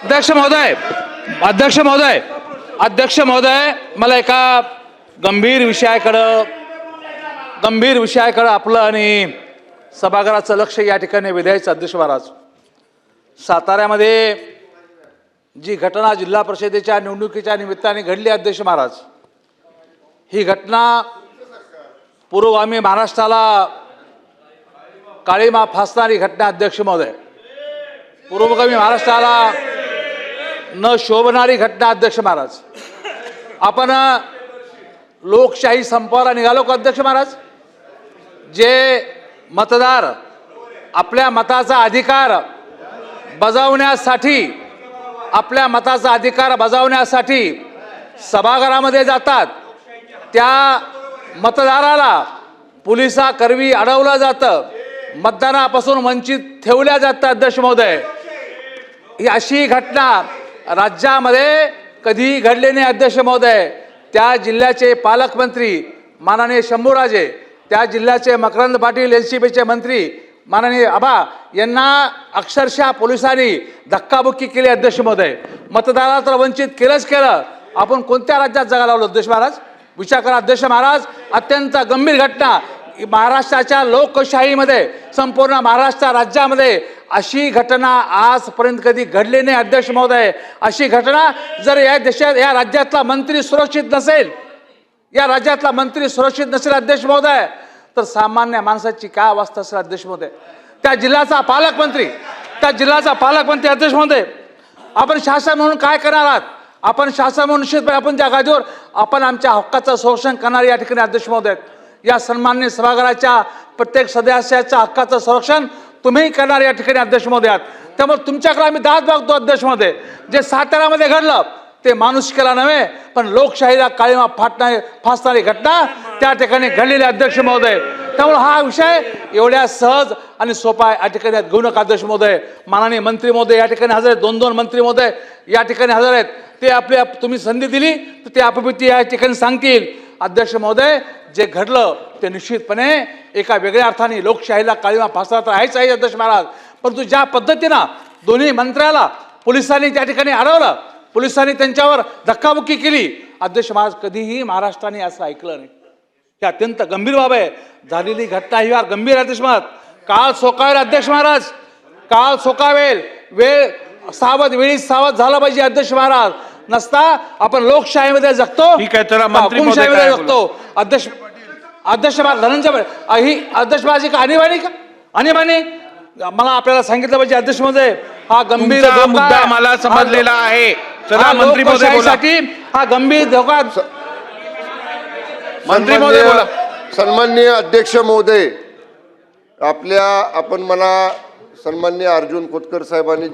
अध्यक्ष महोदय, अध्यक्ष महोदय, अध्यक्ष महोदय, मला एका गंभीर विषयाकडे आपलं आणि सभागृहाचं लक्ष या ठिकाणी वेधायचं. अध्यक्ष महाराज, साताऱ्यामध्ये जी घटना जिल्हा परिषदेच्या निवडणुकीच्या निमित्ताने घडली, अध्यक्ष महाराज, ही घटना पूर्वगामी महाराष्ट्राला काळीमा फासणारी घटना. अध्यक्ष महोदय, पूर्वगामी महाराष्ट्राला न शोभणारी घटना. अध्यक्ष महाराज, आपण लोकशाही संपवायला निघालो का? अध्यक्ष महाराज, जे मतदार आपल्या मताचा अधिकार बजावण्यासाठी सभागृहामध्ये जातात, त्या मतदाराला पोलिसांकरवी अडवलं जातं, मतदानापासून वंचित ठेवल्या जातं. अध्यक्ष महोदय, ही अशी घटना राज्यामध्ये कधीही घडली नाही. अध्यक्ष महोदय, त्या जिल्ह्याचे पालकमंत्री माननीय शंभूराजे, त्या जिल्ह्याचे मकरंद पाटील एनसीपीचे मंत्री माननीय आबा यांना अक्षरशः पोलिसांनी धक्काबुक्की केली. अध्यक्ष महोदय, मतदाराला तर वंचित केलंच केलं. आपण कोणत्या राज्यात जगायला लावलं? अध्यक्ष महाराज, विचार करा. अध्यक्ष महाराज, अत्यंत गंभीर घटना. महाराष्ट्राच्या लोकशाहीमध्ये, संपूर्ण महाराष्ट्र राज्यामध्ये अशी घटना आजपर्यंत कधी घडली नाही. अध्यक्ष महोदय, अशी घटना जर या देशात, या राज्यातला मंत्री सुरक्षित नसेल, अध्यक्ष महोदय, तर सामान्य माणसाची काय अवस्था असेल? अध्यक्ष महोदय, त्या जिल्ह्याचा पालकमंत्री, अध्यक्ष महोदय, आपण शासन म्हणून काय करणार आहात? आपण शासन म्हणून निश्चितपणे आपण त्या गादीवर आपण आमच्या हक्काचं संरक्षण करणार या ठिकाणी. अध्यक्ष महोदय, या सन्माननीय सभागृहाच्या प्रत्येक सदस्याच्या हक्काचं संरक्षण तुम्ही करणार या ठिकाणी. अध्यक्ष महोदय, त्यामुळे तुमच्याकडे आम्ही दाद मागतो. अध्यक्ष महोदय, जे साताऱ्यामध्ये घडलं ते माणुसकीला नव्हे, पण लोकशाहीला काळीमा फासणारी घटना त्या ठिकाणी घडलेली. अध्यक्ष महोदय, त्यामुळे हा विषय एवढ्या सहज आणि सोपा या ठिकाणी घेऊ नका. अध्यक्ष महोदय, माननीय मंत्री महोदय या ठिकाणी हजर आहेत, 2 मंत्री महोदय या ठिकाणी हजर आहेत. ते आपल्या तुम्ही संधी दिली तर ते आपोआप या ठिकाणी सांगतील. अध्यक्ष महोदय, जे घडलं ते निश्चितपणे एका वेगळ्या अर्थाने लोकशाहीला काळीमा फासला तर आहेच आहे. अध्यक्ष महाराज, परंतु ज्या पद्धतीनं दोन्ही मंत्र्याला पोलिसांनी त्या ठिकाणी अडवलं, पोलिसांनी त्यांच्यावर धक्काबुक्की केली, अध्यक्ष महाराज, कधीही महाराष्ट्राने असं ऐकलं नाही. ही अत्यंत गंभीर बाब आहे. झालेली घटना ही फार गंभीर. अध्यक्ष महाराज, काळ सोकावेल. अध्यक्ष महाराज, काळ सोकावेल. वेळी सावध झाला पाहिजे. अध्यक्ष महाराज, नसता आपण लोकशाहीमध्ये जगतो, ठीक आहे, चला मंत्री हुकुमशाहीमध्ये जगतो. अध्यक्ष महाराज, धनंजय ही अध्यक्ष महाराज का आणीबाणी मला आपल्याला सांगितलं पाहिजे. अध्यक्ष महोदय, हा गंभीर मुद्दा मला समजलेला आहे. चला मंत्री महोदय बोला. हा गंभीर धोका. मंत्री महोदय बोला. सन्माननीय अध्यक्ष महोदय, आपण मला सन्माननीय अर्जुन खोतकर साहेबांनी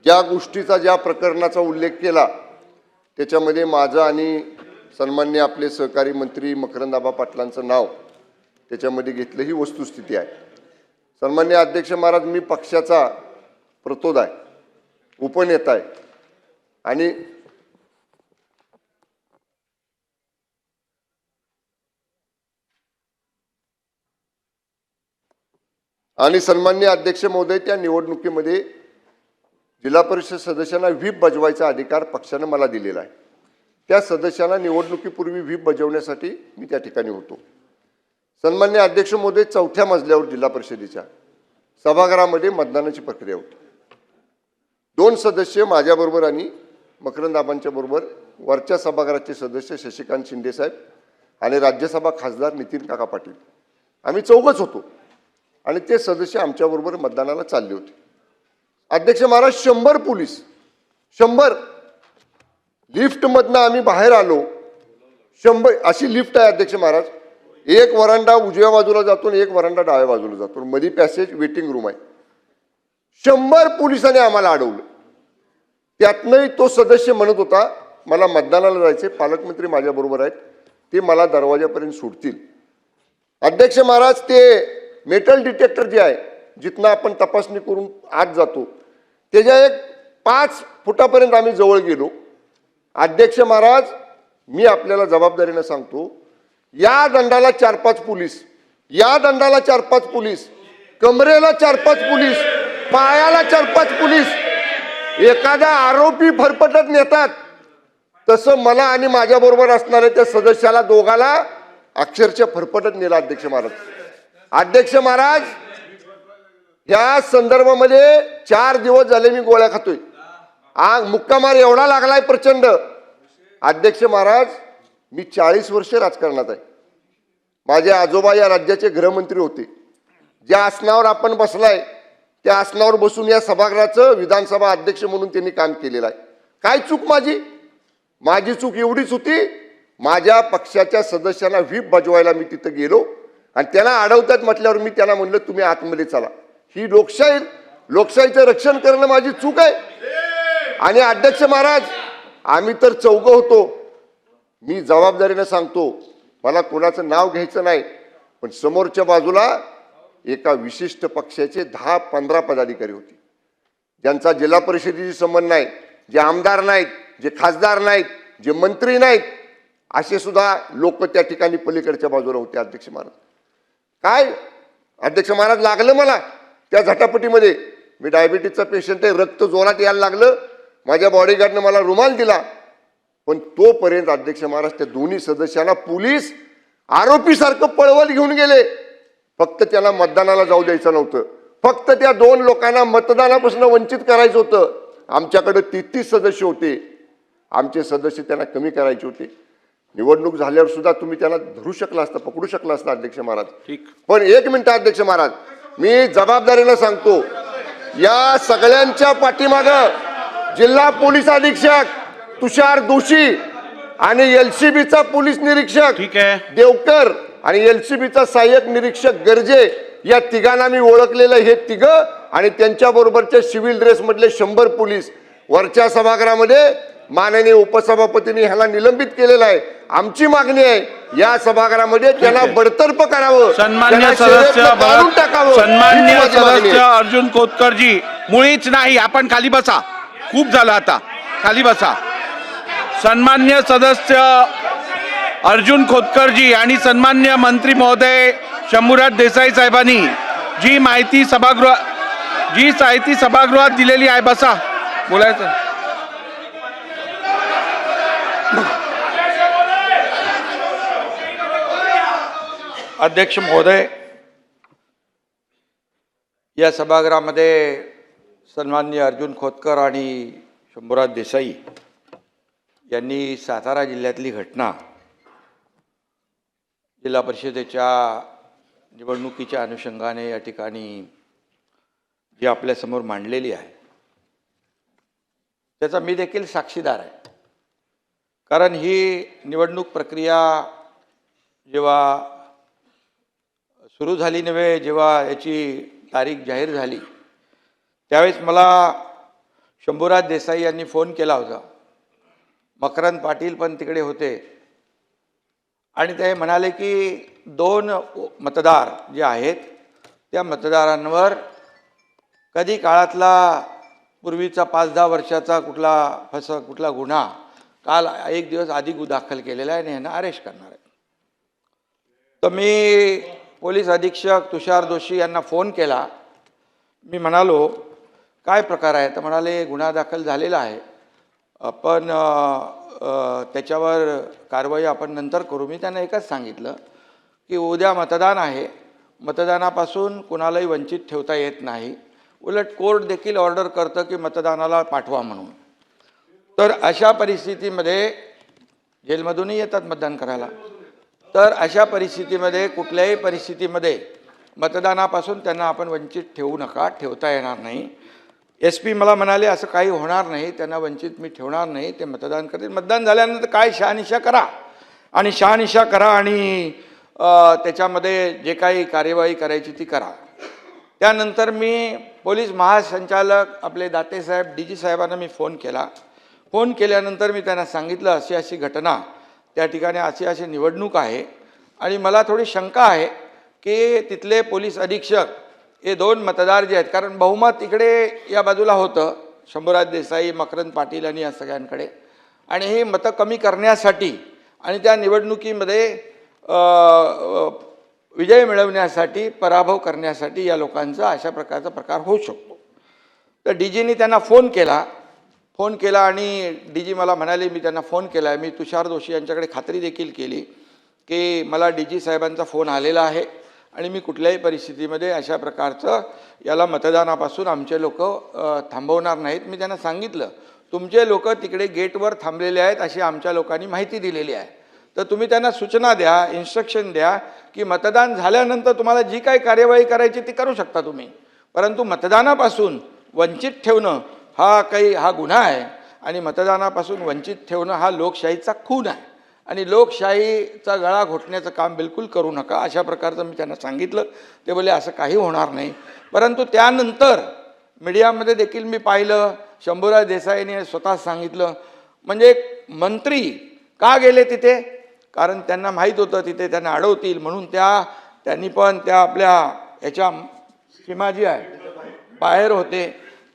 ज्या गोष्टीचा, ज्या प्रकरणाचा उल्लेख केला, त्याच्यामध्ये माझं आणि सन्माननीय आपले सहकारी मंत्री मकरंद आबा पाटलांचं नाव त्याच्यामध्ये घेतलं, ही वस्तुस्थिती आहे. सन्माननीय अध्यक्ष महाराज, मी पक्षाचा प्रतोद आहे, उपनेता आहे आणि सन्माननीय अध्यक्ष महोदय, त्या निवडणुकीमध्ये जिल्हा परिषद सदस्यांना व्हीप बजवायचा अधिकार पक्षाने मला दिलेला आहे. त्या सदस्यांना निवडणुकीपूर्वी व्हीप बजावण्यासाठी मी त्या ठिकाणी होतो. सन्माननीय अध्यक्ष महोदय, 4थ्या मजल्यावर जिल्हा परिषदेच्या सभागृहामध्ये मतदानाची प्रक्रिया होती. 2 सदस्य माझ्याबरोबर आणि मकरंद आबांच्या बरोबर, वरच्या सभागृहाचे सदस्य शशिकांत शिंदे साहेब आणि राज्यसभा खासदार नितीन काका पाटील, आम्ही 4घच होतो आणि ते सदस्य आमच्याबरोबर मतदानाला चालले होते. अध्यक्ष महाराज, 100 पोलीस, 100 लिफ्टमधनं आम्ही बाहेर आलो. 100 अशी लिफ्ट आहे अध्यक्ष महाराज. एक वरांडा उजव्या बाजूला जातो आणि एक वरांडा डाव्या बाजूला जातो, मध्ये पॅसेज वेटिंग रूम आहे. 100 पोलिसांनी आम्हाला अडवलं. त्यातनंही तो सदस्य म्हणत होता, मला मतदानाला जायचे, पालकमंत्री माझ्याबरोबर आहेत, ते मला दरवाजापर्यंत सोडतील. अध्यक्ष महाराज, ते मेटल डिटेक्टर जे आहे, जिथनं आपण तपासणी करून आत जातो, त्याच्या एक 5 फुटापर्यंत आम्ही जवळ गेलो. अध्यक्ष महाराज, मी आपल्याला जबाबदारीने सांगतो, या दंडाला 4-5 पोलीस, या दंडाला 4-5 पोलीस, कमरेला 4-5 पोलीस, पायाला 4-5 पोलीस, एखादा आरोपी फरफटत नेतात तसं मला आणि माझ्या बरोबर असणाऱ्या त्या सदस्याला दोघाला अक्षरशः फरफटत नेला अध्यक्ष महाराज. अध्यक्ष महाराज, या संदर्भामध्ये 4 दिवस झाले मी गोळ्या खातोय. मुक्कामार एवढा लागलाय प्रचंड. अध्यक्ष महाराज, मी 40 वर्ष राजकारणात आहे. माझे आजोबा या राज्याचे गृहमंत्री होते. ज्या आसनावर आपण बसलाय त्या आसनावर बसून या सभागृहाचं विधानसभा अध्यक्ष म्हणून त्यांनी काम केलेलं आहे. काय चूक माझी चूक एवढीच होती, माझ्या पक्षाच्या सदस्यांना व्हीप बजवायला मी तिथं गेलो आणि त्यांना अडवतात म्हटल्यावर मी त्यांना म्हणलं तुम्ही आतमध्ये चला. ही लोकशाहीचं रक्षण करणं माझी चूक आहे. आणि अध्यक्ष महाराज, आम्ही तर चौघं होतो. मी जबाबदारीने सांगतो, मला कोणाचं नाव घ्यायचं नाही, पण समोरच्या बाजूला एका विशिष्ट पक्षाचे 10-15 पदाधिकारी होते, ज्यांचा जिल्हा परिषदेशी संबंध नाही, जे आमदार नाहीत, जे खासदार नाहीत, जे मंत्री नाहीत, असे सुद्धा लोक त्या ठिकाणी पलीकडच्या बाजूला होते. अध्यक्ष महाराज, काय अध्यक्ष महाराज लागलं मला त्या झटापटीमध्ये. मी डायबिटीजचा पेशंट आहे, रक्त जोरात यायला लागलं. माझ्या बॉडीगार्डनं मला रुमाल दिला, पण तोपर्यंत अध्यक्ष महाराज त्या दोन्ही सदस्यांना पोलीस आरोपीसारखं पळवत घेऊन गेले. फक्त त्यांना मतदानाला जाऊ द्यायचं नव्हतं. फक्त त्या 2 लोकांना मतदानापासून वंचित करायचं होतं. आमच्याकडे 33 सदस्य होते. आमचे सदस्य त्यांना कमी करायचे होते. निवडणूक झाल्यावर सुद्धा तुम्ही त्यांना धरू शकला असता, पकडू शकला असता अध्यक्ष महाराज. पण 1 मिनिट अध्यक्ष महाराज, मी जबाबदारीनं सांगतो, या सगळ्यांच्या पाठीमागं जिल्हा पोलीस अधीक्षक तुषार दोशी आणि एलसीबीचा पोलीस निरीक्षक देवकर आणि एलसीबीचा सहाय्यक निरीक्षक गर्जे, या तिघांना मी ओळखलेलं. हे तिघं आणि त्यांच्या बरोबरच्या सिव्हिल ड्रेस मधले 100 पोलीस वरच्या सभागृहामध्ये माननीय उपसभापतींनी ह्याला निलंबित केलेलं आहे. आमची मागणी आहे, या सभागृहामध्ये त्यांना बडतर्फ करावं, सन्मान्य सदस्य अर्जुन खोतकरजी, मुळीच नाही. आपण खाली बसा, खूप झालं आता, खाली बसा. सन्मान्य सदस्य अर्जुन खोतकरजी आणि सन्मान्य मंत्री महोदय शंभूराज देसाई साहेबांनी जी माहिती सभागृहात दिलेली आहे, बसा, बोलायचं. अध्यक्ष महोदय, या सभागृहामध्ये सन्माननीय अर्जुन खोतकर आणि शंभूराज देसाई यांनी सातारा जिल्ह्यातली घटना जिल्हा परिषदेच्या निवडणुकीच्या अनुषंगाने या ठिकाणी जी आपल्यासमोर मांडलेली आहे त्याचा मी देखील साक्षीदार आहे. कारण ही निवडणूक प्रक्रिया जेव्हा सुरू झाली नव्हे, जेव्हा याची तारीख जाहीर झाली त्यावेळेस मला शंभूराज देसाई यांनी फोन केला होता. मकरंद पाटील पण तिकडे होते आणि ते म्हणाले की 2 मतदार जे आहेत त्या मतदारांवर कधी काळातला पूर्वीचा 5-10 वर्षाचा कुठला गुन्हा काल 1 दिवस आधी दाखल केलेला आहे आणि यांना अरेस्ट करणार आहे. तर मी पोलीस अधीक्षक तुषार दोशी यांना फोन केला. मी म्हणालो काय प्रकार आहे? तर म्हणाले गुन्हा दाखल झालेला आहे, पण त्याच्यावर कारवाई आपण नंतर करू. मी त्यांना एकच सांगितलं की उद्या मतदान आहे, मतदानापासून कुणालाही वंचित ठेवता येत नाही. उलट कोर्ट देखील ऑर्डर करतं की मतदानाला पाठवा म्हणून. तर अशा परिस्थितीमध्ये जेलमधूनही येतात मतदान करायला. तर अशा परिस्थितीमध्ये कुठल्याही परिस्थितीमध्ये मतदानापासून त्यांना आपण वंचित ठेवू नका, ठेवता येणार नाही. SP मला म्हणाले असं काही होणार नाही, त्यांना वंचित मी ठेवणार नाही, ते मतदान करतील. मतदान झाल्यानंतर काय शहानिशा करा आणि त्याच्यामध्ये जे काही कार्यवाही करायची ती करा. त्यानंतर मी पोलीस महासंचालक आपले दाते साहेब DG साहेबांना मी फोन केला. फोन केल्यानंतर मी त्यांना सांगितलं अशी अशी घटना त्या ठिकाणी, अशी निवडणूक आहे आणि मला थोडी शंका आहे की तिथले पोलीस अधीक्षक हे 2 मतदार जे आहेत, कारण बहुमत इकडे या बाजूला होतं शंभूराज देसाई, मकरंद पाटील आणि या सगळ्यांकडे, आणि ही मतं कमी करण्यासाठी आणि त्या निवडणुकीमध्ये विजय मिळवण्यासाठी, पराभव करण्यासाठी या लोकांचा अशा प्रकारचा प्रकार होऊ शकतो. तर DGनी त्यांना फोन केला फोन केला आणि DG मला म्हणाले, मी त्यांना फोन केला आहे, मी तुषार जोशी यांच्याकडे खात्री देखील केली की मला DG साहेबांचा फोन आलेला आहे आणि मी कुठल्याही परिस्थितीमध्ये अशा प्रकारचं याला मतदानापासून आमचे लोक थांबवणार नाहीत. मी त्यांना सांगितलं, तुमचे लोक तिकडे गेटवर थांबलेले आहेत अशी आमच्या लोकांनी माहिती दिलेली आहे, तर तुम्ही त्यांना सूचना द्या, इन्स्ट्रक्शन द्या की मतदान झाल्यानंतर तुम्हाला जी काही कार्यवाही करायची ती करू शकता तुम्ही, परंतु मतदानापासून वंचित ठेवणं हा गुन्हा आहे आणि मतदानापासून वंचित ठेवणं हा लोकशाहीचा खून आहे आणि लोकशाहीचा गळा घोटण्याचं काम बिलकुल करू नका, अशा प्रकारचं मी त्यांना सांगितलं. ते बोलले असं काही होणार नाही. परंतु त्यानंतर मीडियामध्ये देखील मी पाहिलं, शंभूराज देसाईने स्वतः सांगितलं, म्हणजे मंत्री का गेले तिथे, कारण त्यांना माहीत होतं तिथे त्यांना अडवतील म्हणून त्यांनी पण त्या आपल्या ह्याच्या सीमाजी आहे बाहेर होते,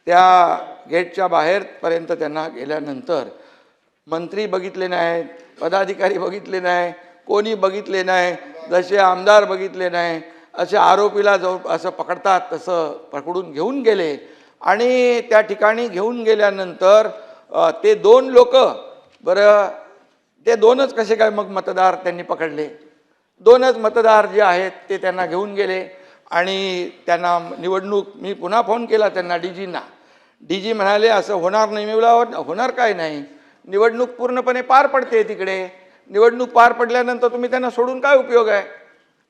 त्या गेटच्या बाहेरपर्यंत त्यांना गेल्यानंतर मंत्री बघितले नाहीत, पदाधिकारी बघितले नाही, कोणी बघितले नाही, जसे आमदार बघितले नाही, असे आरोपीला जो असं पकडतात तसं पकडून घेऊन गेले आणि त्या ठिकाणी घेऊन गेल्यानंतर ते 2 लोक, बरं ते 2च कसे काय मग मतदार त्यांनी पकडले, 2च मतदार जे आहेत ते त्यांना घेऊन गेले आणि त्यांना निवडणूक, मी पुन्हा फोन केला त्यांना DGंना, DG म्हणाले असं होणार नाही. मी बोला होणार काय नाही, निवडणूक पूर्णपणे पार पडते तिकडे, निवडणूक पार पडल्यानंतर तुम्ही त्यांना सोडून काय उपयोग आहे.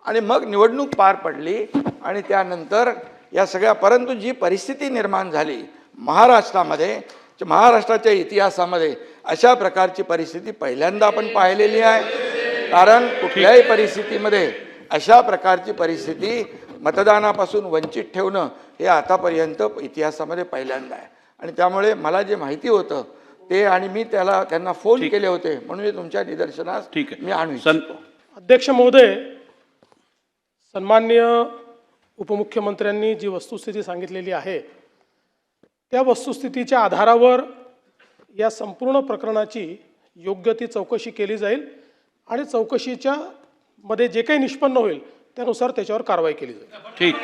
आणि मग निवडणूक पार पडली आणि त्यानंतर या सगळ्या, परंतु जी परिस्थिती निर्माण झाली महाराष्ट्रामध्ये, महाराष्ट्राच्या इतिहासामध्ये अशा प्रकारची परिस्थिती पहिल्यांदा आपण पाहिलेली आहे. कारण कुठल्याही परिस्थितीमध्ये अशा प्रकारची परिस्थिती मतदानापासून वंचित ठेवणं हे आतापर्यंत इतिहासामध्ये पहिल्यांदा आहे. आणि त्यामुळे मला जे माहिती होतं ते, आणि मी त्यांना फोन केले होते म्हणून तुमच्या निदर्शनास मी आणू इच्छितो. अध्यक्ष महोदय, सन्माननीय उपमुख्यमंत्र्यांनी जी वस्तुस्थिती सांगितलेली आहे त्या वस्तुस्थितीच्या आधारावर या संपूर्ण प्रकरणाची योग्य ती चौकशी केली जाईल आणि चौकशीच्या मध्ये जे काही निष्पन्न होईल त्यानुसार त्याच्यावर कारवाई केली जाईल. ठीक.